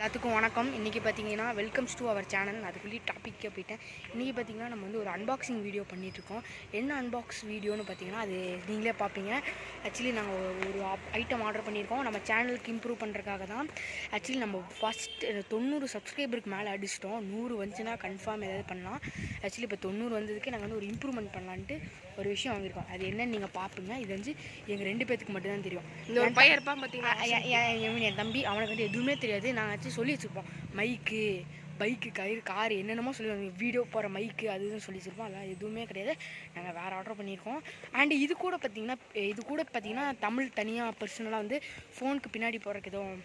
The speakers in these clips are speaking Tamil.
எல்லாத்துக்கும் வணக்கம். இன்றைக்கி பார்த்தீங்கன்னா வெல்கம்ஸ் டு அவர் சேனல். அதுக்குள்ளே டாப்பிக்கே போயிட்டேன். இன்றைக்கி பார்த்தீங்கன்னா நம்ம வந்து ஒரு அன்பாக்சிங் வீடியோ பண்ணிகிட்ருக்கோம். என்ன அன்பாக்ஸ் வீடியோன்னு பார்த்தீங்கன்னா அது நீங்களே பார்ப்பீங்க. ஆக்சுவலி நாங்கள் ஒரு ஐட்டம் ஆர்டர் பண்ணியிருக்கோம் நம்ம சேனலுக்கு இம்ப்ரூவ் பண்ணுறதுக்காக தான். ஆக்சுவலி நம்ம ஃபஸ்ட் 90 சப்ஸ்கிரைபருக்கு மேலே அடிச்சிட்டோம். 100 வந்துச்சுன்னா கன்ஃபார்ம் ஏதாவது பண்ணலாம். ஆக்சுவலி இப்போ 90 வந்ததுக்கு நாங்கள் வந்து ஒரு இம்ப்ரூவ்மெண்ட் பண்ணலான்ட்டு ஒரு விஷயம் வாங்கியிருக்கோம். அது என்னன்னு நீங்கள் பார்ப்பீங்க. இது வந்து எங்கள் 2 பேத்துக்கு மட்டும்தான் தெரியும். இந்த ஒரு பையன் இருப்பான் பார்த்தீங்கன்னா, என் தம்பி அவனுக்கு வந்து எதுவுமே தெரியாது. நாங்கள் சொல்லி வச்சுருப்போம் பைக்கு காரு என்னென்னமோ சொல்லுவாங்க, வீடியோ போகிற மைக்கு அதுன்னு சொல்லி வச்சுருப்போம். அதெல்லாம் எதுவுமே கிடையாது. நாங்கள் வேறு ஆர்டர் பண்ணியிருக்கோம். அண்ட் இது கூட பார்த்திங்கன்னா தமிழ் தனியாக பர்சனலாக வந்து ஃபோனுக்கு பின்னாடி போகிறதுக்கு எதுவும்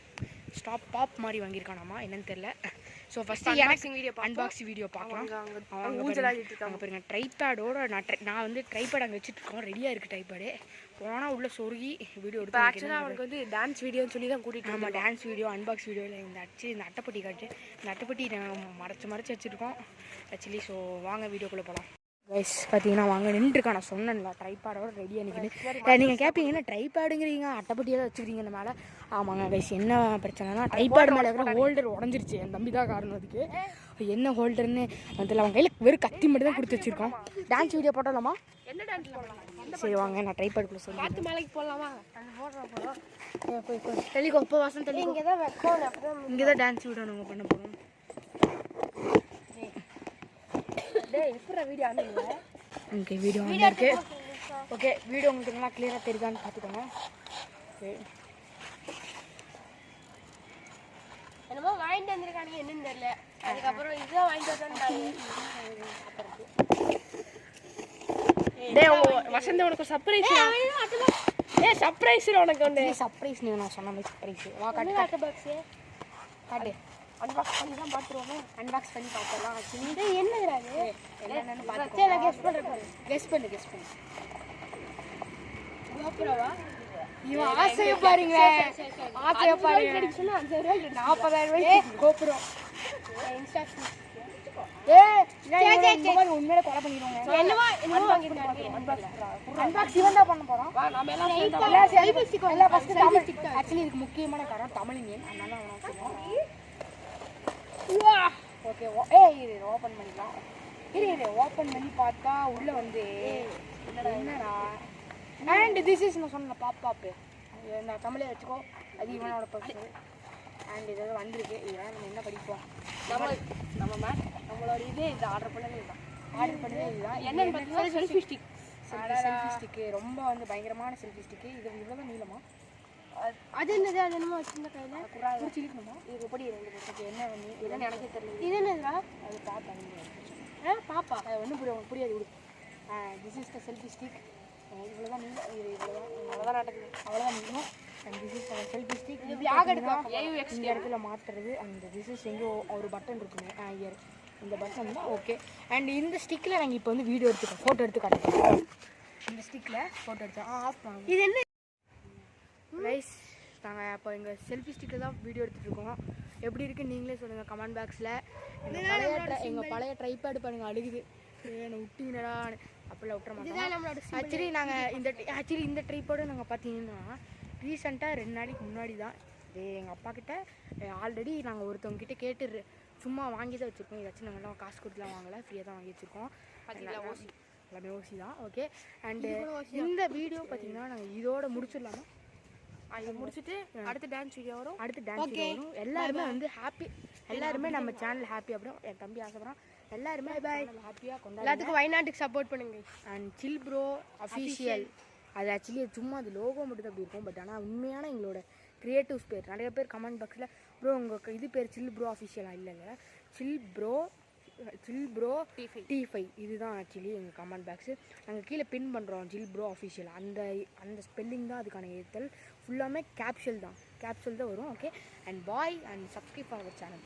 பாப் மாதிரி வாங்கியிருக்கானாமா என்னன்னு தெரில. ஸோ ஃபஸ்ட்டு அன்பாக்சிங் வீடியோ பார்க்கலாம். அவங்க பாருங்க ட்ரைபேடோட நான் வந்து ட்ரைபேட் அங்கே வச்சுட்ருக்கோம். ரெடியாக இருக்குது ட்ரைபேடு. போனால் உள்ள சொருகி வீடியோ எடுத்து ஆக்சுவலாக அவனுக்கு வந்து டான்ஸ் வீடியோன்னு சொல்லி தான் கூட்டிகிட்டு நம்ம டான்ஸ் வீடியோ அன்பாக்ஸ் வீடியோவில் இந்த அட்டைப்பட்டி காட்டு. இந்த அட்டைப்பட்டி நாங்கள் மறைச்சி வச்சுருக்கோம் ஆக்சுவலி. ஸோ வாங்க வீடியோக்குள்ளே போகலாம். கைஸ் பார்த்தீங்கன்னா வாங்க நின்றுருக்கா. நான் சொன்னேன்ல ட்ரைபேடோட ரெடியாக நிற்கிது. நீங்கள் கேட்பீங்க என்ன ட்ரைபேடுங்கிறீங்க அட்டைப்பட்டியாக தான் வச்சுக்கிறீங்க இந்த மேலே. ஆமாங்க கைஸ், என்ன பிரச்சனைனா ட்ரைபேடு மேலே இருக்கிற ஹோல்டர் உடஞ்சிருச்சு. என் தம்பி தான் காரணம் அதுக்கு. என்ன ஹோல்டர்னு அதில் அவங்க கையில் வெறும் கத்தி மட்டும் தான் கொடுத்து வச்சுருக்கோம். டான்ஸ் வீடியோ போட்டோம்லாமா? என்ன டான்ஸ் போடலாம்? சரி வாங்க நான் ட்ரைபேடுக்குள்ளே சொல்லி காற்று மலைக்கு போடலாமா? போய் தெளிக்கோ இப்போ வசம் தெளிக்கோ. இங்கே தான் வைக்கணும். இங்கே தான் டான்ஸ் வீடியோ நாங்கள் பண்ண போகிறோம். ஓகே வீடியோ வந்துருக்கு. ஓகே வீடியோ உங்களுக்கு நல்லா கிளியராக தெரியுதான்னு பார்த்துக்கோங்க. என்னமோ வாங்கிட்டு வந்திருக்கானுங்க என்னன்னு தெரியல. அதுக்கப்புறம் இதுதான் வாங்கிட்டு வந்தாங்க. வசந்த உனக்கு சர்ப்ரைஸ். சர்ப்ரைஸ் உனக்கு ஒன்று சர்ப்ரைஸ். நான் சொன்ன மாதிரி சர்ப்ரைஸ். வா காட்டு பாக்ஸ் காட்டு. அன்பாக்ஸ் பண்ணி தான் பார்த்துருவோமே. அன்பாக்ஸ் பண்ணி பார்த்துடலாம். ஆக்சுவலி என்னதுடா இது? என்னென்னு பார்த்து கெஸ் பண்ணு கோபுரவா? இவன் ஆசையை பாருங்க. ஆசையை பாருங்க. 40,000 கோபுரம். உண்மையில கொலை பண்ணிடுவாங்க. அன்பாக்ஸ் இவன் தான் பண்ண போறோம். ஆக்சுவலி இதுக்கு முக்கியமான காரணம் தமிழியன். அதனால ஓகே இது ஓப்பன் பண்ணிக்கலாம். இது ஓப்பன் பண்ணி பார்த்தா உள்ள வந்து என்னடா அண்ட் திஸ் இஸ் நான் சொன்ன பாப்பு. நான் தமிழே வச்சுக்கோ. அது இவனோட பர்ஸ். அண்ட் இது வந்திருக்கு. இதெல்லாம் நம்ம என்ன படிப்போம். நம்மளோட இதே இது ஆர்டர் பண்ணவே இதுதான். என்னன்னு பார்த்தீங்கன்னா செல்ஃபி ஸ்டிக்கு. ரொம்ப வந்து பயங்கரமான செல்ஃபி ஸ்டிக்கு. இது இவ்வளோ நீளமா? அது என்னது? அது என்னமோ வச்சிருந்த கையில் சிலிக்கணுமா? இது எப்படி என்ன பண்ணி இதெல்லாம் எனக்கே தெரியல. இது என்னதுடா? அது பாப்பா. பாப்பா அது ஒன்றும் புரியாது விடு. This is the selfie stick. இவ்வளோதான் நீளம். இது இவ்வளோதான். அவ்வளோதான் நடக்குது. அவ்வளோதான் நீளம். And this is selfie stick. இந்த இடத்துல மாற்றுறது. அந்த திஸ் இஸ் எங்கேயோ ஒரு பட்டன் இருக்குங்க இயர். இந்த பட்டன் தான் ஓகே. அண்ட் இந்த ஸ்டிக்கில் நாங்கள் இப்போ வந்து வீடியோ எடுத்துக்கோம். ஃபோட்டோ எடுத்து காட்டுறோம். இந்த ஸ்டிக்கில் ஃபோட்டோ எடுத்தோம். ஆஃப் பண்ணுவோம். இது என்ன ரைஸ்? நாங்கள் அப்போ எங்கள் செல்ஃபி ஸ்டிக்கில் தான் வீடியோ எடுத்துகிட்ருக்கோம். எப்படி இருக்குன்னு நீங்களே சொல்லுங்கள் கமெண்ட் பாக்ஸில். எங்கள் பழைய ட்ரைபேடு பாருங்கள் அழுகுது. என்னை விட்டீங்கடா அப்படிலாம் விட்டுற மாட்டோம். ஆக்சுவலி இந்த ட்ரைபேடு நாங்கள் பார்த்தீங்கன்னா ரீசெண்டாக 2 நாளைக்கு முன்னாடி தான் இது எங்கள் அப்பா கிட்ட ஆல்ரெடி நாங்கள் ஒருத்தவங்ககிட்ட கேட்டு சும்மா வாங்கி தான் வச்சுருக்கோம். இதாச்சும் நாங்கள்லாம் காசு கொடுத்துலாம் வாங்கலை, ஃப்ரீயாக தான் வாங்கி வச்சுருக்கோம். எல்லாமே ஓசி தான். ஓகே அண்டு இந்த வீடியோ பார்த்தீங்கன்னா நாங்கள் இதோட முடிச்சிடலாமா? இதை முடிச்சுட்டு அடுத்த டான்ஸ் வீடியோ வரும். எல்லாருமே வந்து ஹாப்பி. எல்லாருமே நம்ம சேனல் ஹாப்பி. அப்புறம் என் தம்பி ஆசைப்படுறான். எல்லாருமே ஹாப்பியாக கொண்டாடுங்க. எல்லாத்துக்கும் வயநாட்டுக்கு சப்போர்ட் பண்ணுங்க. And chill bro official. அது ஆக்சுவலி சும்மா அது லோகோ மட்டும் தான் அப்படி இருக்கும். பட் ஆனால் உண்மையான எங்களோட கிரியேட்டிவ்ஸ் பேர் நிறைய பேர் கமெண்ட் பாக்ஸில் ப்ரோ உங்கள் இது பேர் சில் ப்ரோ அஃபிஷியலாக இல்லைல்ல, சில் ப்ரோ T5 இதுதான் ஆக்சுவலி எங்கள் கமெண்ட் பாக்ஸு. நாங்கள் கீழே பின் பண்ணுறோம் ஜில் ப்ரோ அஃபிஷியல். அந்த ஸ்பெல்லிங் தான் அதுக்கான ஏத்தல். ஃபுல்லாமே கேப்ஷல் தான் வரும். Okay and bye and subscribe our channel.